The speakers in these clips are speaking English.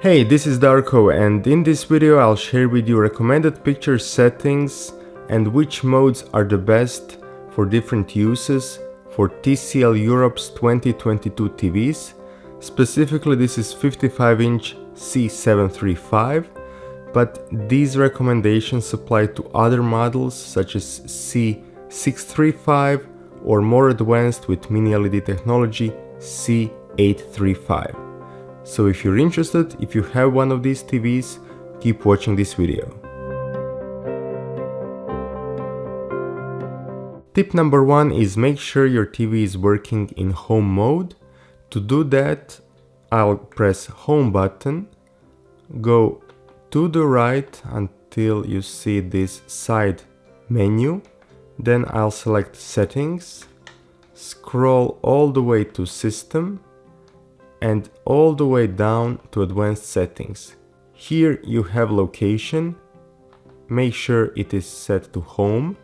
Hey, this is Darko, and in this video I'll share with you recommended picture settings and which modes are the best for different uses for TCL Europe's 2022 TVs. Specifically, this is 55-inch C735, but these recommendations apply to other models such as C635 or more advanced with mini LED technology C835. So if you're interested, if you have one of these TVs, keep watching this video. Tip number 1 is make sure your TV is working in home mode. To do that, I'll press home button, go to the right until you see this side menu, then I'll select settings, scroll all the way to system, and all the way down to advanced settings. Here you have location, make sure it is set to home,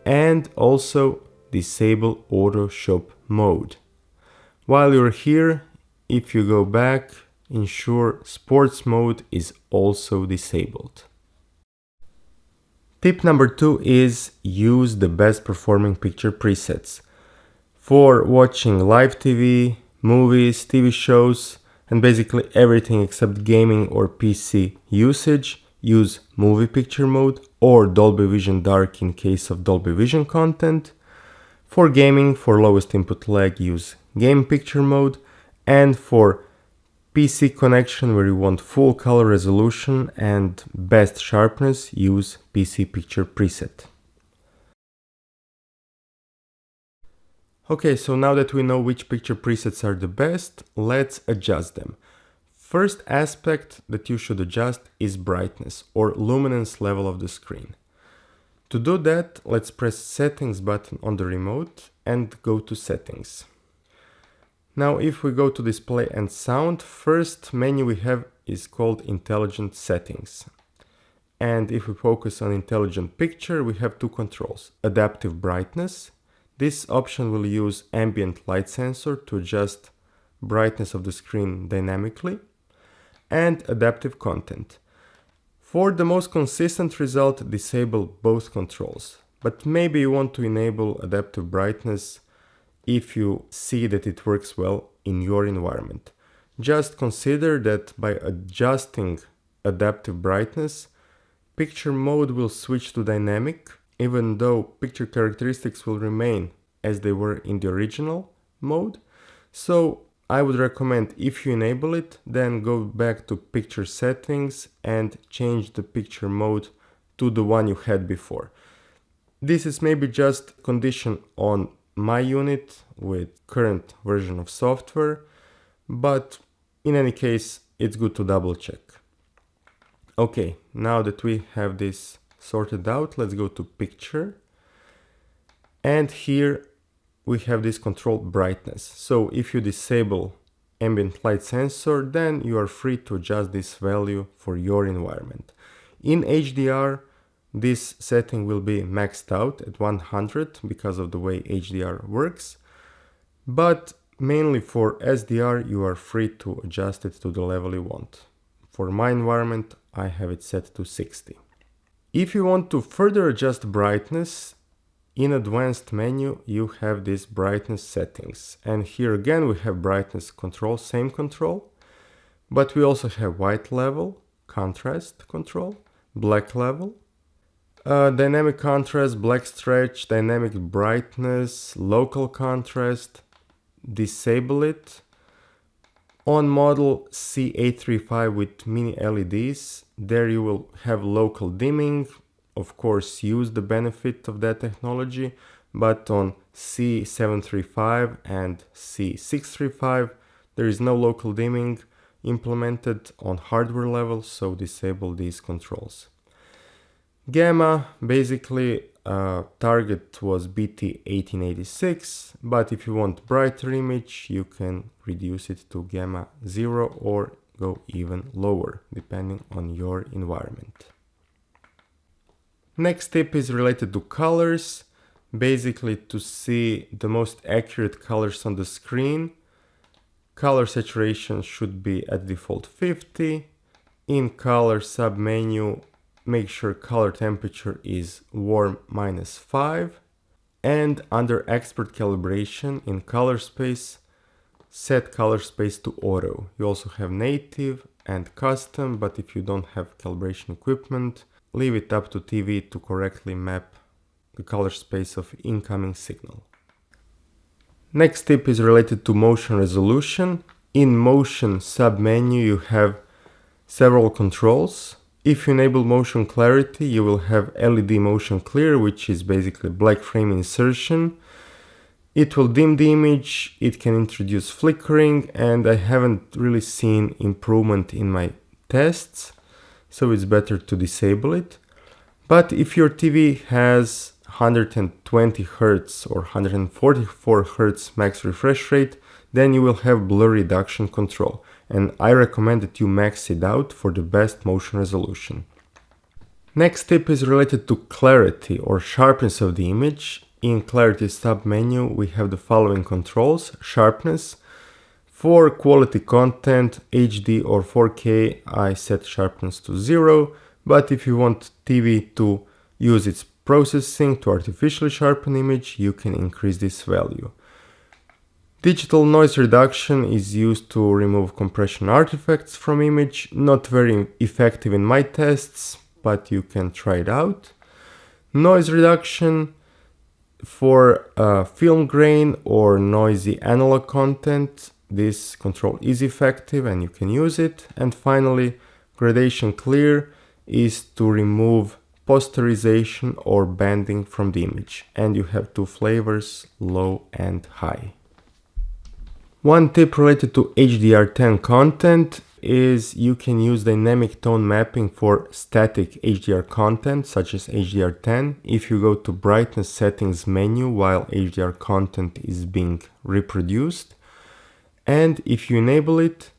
and also disable auto shop mode. While you're here, if you go back, ensure sports mode is also disabled. Tip number 2 is use the best performing picture presets. For watching live TV, movies, TV shows, and basically everything except gaming or PC usage, use movie picture mode or Dolby Vision Dark in case of Dolby Vision content. For gaming, for lowest input lag, use game picture mode, and for PC connection where you want full color resolution and best sharpness, use PC picture preset. Okay, so now that we know which picture presets are the best, let's adjust them. First aspect that you should adjust is brightness or luminance level of the screen. To do that, let's press settings button on the remote and go to settings. Now if we go to display and sound, first menu we have is called intelligent settings. And if we focus on intelligent picture, we have two controls, adaptive brightness. This option will use ambient light sensor to adjust brightness of the screen dynamically, and adaptive content. For the most consistent result, disable both controls, but maybe you want to enable adaptive brightness if you see that it works well in your environment. Just consider that by adjusting adaptive brightness, picture mode will switch to dynamic, even though picture characteristics will remain as they were in the original mode. So I would recommend, if you enable it, then go back to picture settings and change the picture mode to the one you had before. This is maybe just condition on my unit with current version of software, but in any case, it's good to double check. Okay, now that we have this sorted out, let's go to picture. And here we have this control brightness. So if you disable ambient light sensor, then you are free to adjust this value for your environment. In HDR, this setting will be maxed out at 100 because of the way HDR works. But mainly for SDR, you are free to adjust it to the level you want. For my environment, I have it set to 60. If you want to further adjust brightness, in advanced menu you have this brightness settings, and here again we have brightness control, same control, but we also have white level, contrast control, black level, dynamic contrast, black stretch, dynamic brightness, local contrast, disable it. On model C835 with mini LEDs, there you will have local dimming. Of course, use the benefit of that technology, but on C735 and C635, there is no local dimming implemented on hardware level, so disable these controls. Gamma, basically, target was BT1886, but if you want brighter image, you can reduce it to gamma 0 or go even lower, depending on your environment. Next tip is related to colors. Basically, to see the most accurate colors on the screen, Color saturation should be at default 50. In color submenu, make sure color temperature is warm -5. And under expert calibration in color space, set color space to auto. You also have native and custom, but if you don't have calibration equipment, leave it up to TV to correctly map the color space of incoming signal. Next tip is related to motion resolution. In motion submenu, you have several controls. If you enable motion clarity, you will have LED motion clear, which is basically black frame insertion. It will dim the image, it can introduce flickering, and I haven't really seen improvement in my tests, so it's better to disable it. But if your TV has 120 Hz or 144 Hz max refresh rate, then you will have blur reduction control, and I recommend that you max it out for the best motion resolution. Next tip is related to clarity or sharpness of the image. In clarity submenu, we have the following controls. Sharpness. For quality content, HD or 4K, I set sharpness to 0, but if you want TV to use its processing to artificially sharpen image, you can increase this value. Digital noise reduction is used to remove compression artifacts from image. Not very effective in my tests, but you can try it out. Noise reduction for film grain or noisy analog content. This control is effective and you can use it. And finally, gradation clear is to remove posterization or banding from the image. And you have two flavors, low and high. One tip related to HDR10 content is you can use dynamic tone mapping for static HDR content such as HDR10 if you go to brightness settings menu while HDR content is being reproduced. And if you enable it,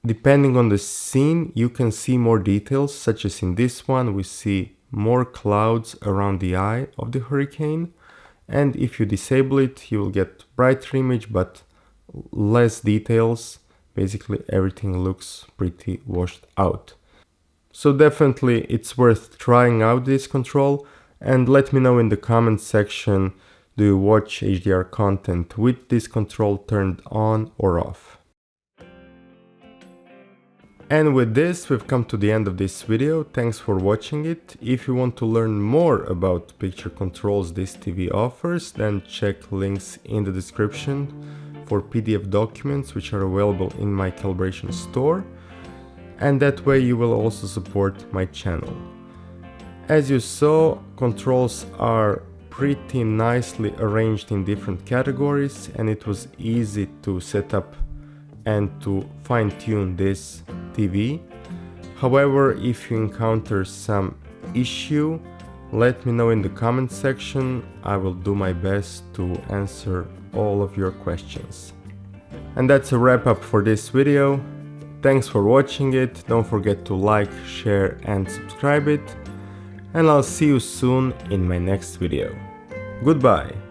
depending on the scene, you can see more details, such as in this one we see more clouds around the eye of the hurricane. And if you disable it, you will get brighter image but less details. Basically everything looks pretty washed out. So definitely it's worth trying out this control, and let me know in the comment section, do you watch HDR content with this control turned on or off? And with this, we've come to the end of this video. Thanks for watching it. If you want to learn more about picture controls this TV offers, then check links in the description for PDF documents which are available in my calibration store. And that way you will also support my channel. As you saw, controls are pretty nicely arranged in different categories, and it was easy to set up and to fine-tune this TV. However, if you encounter some issue, let me know in the comment section. I will do my best to answer all of your questions. And that's a wrap up for this video. Thanks for watching it. Don't forget to like, share and subscribe it. And I'll see you soon in my next video. Goodbye.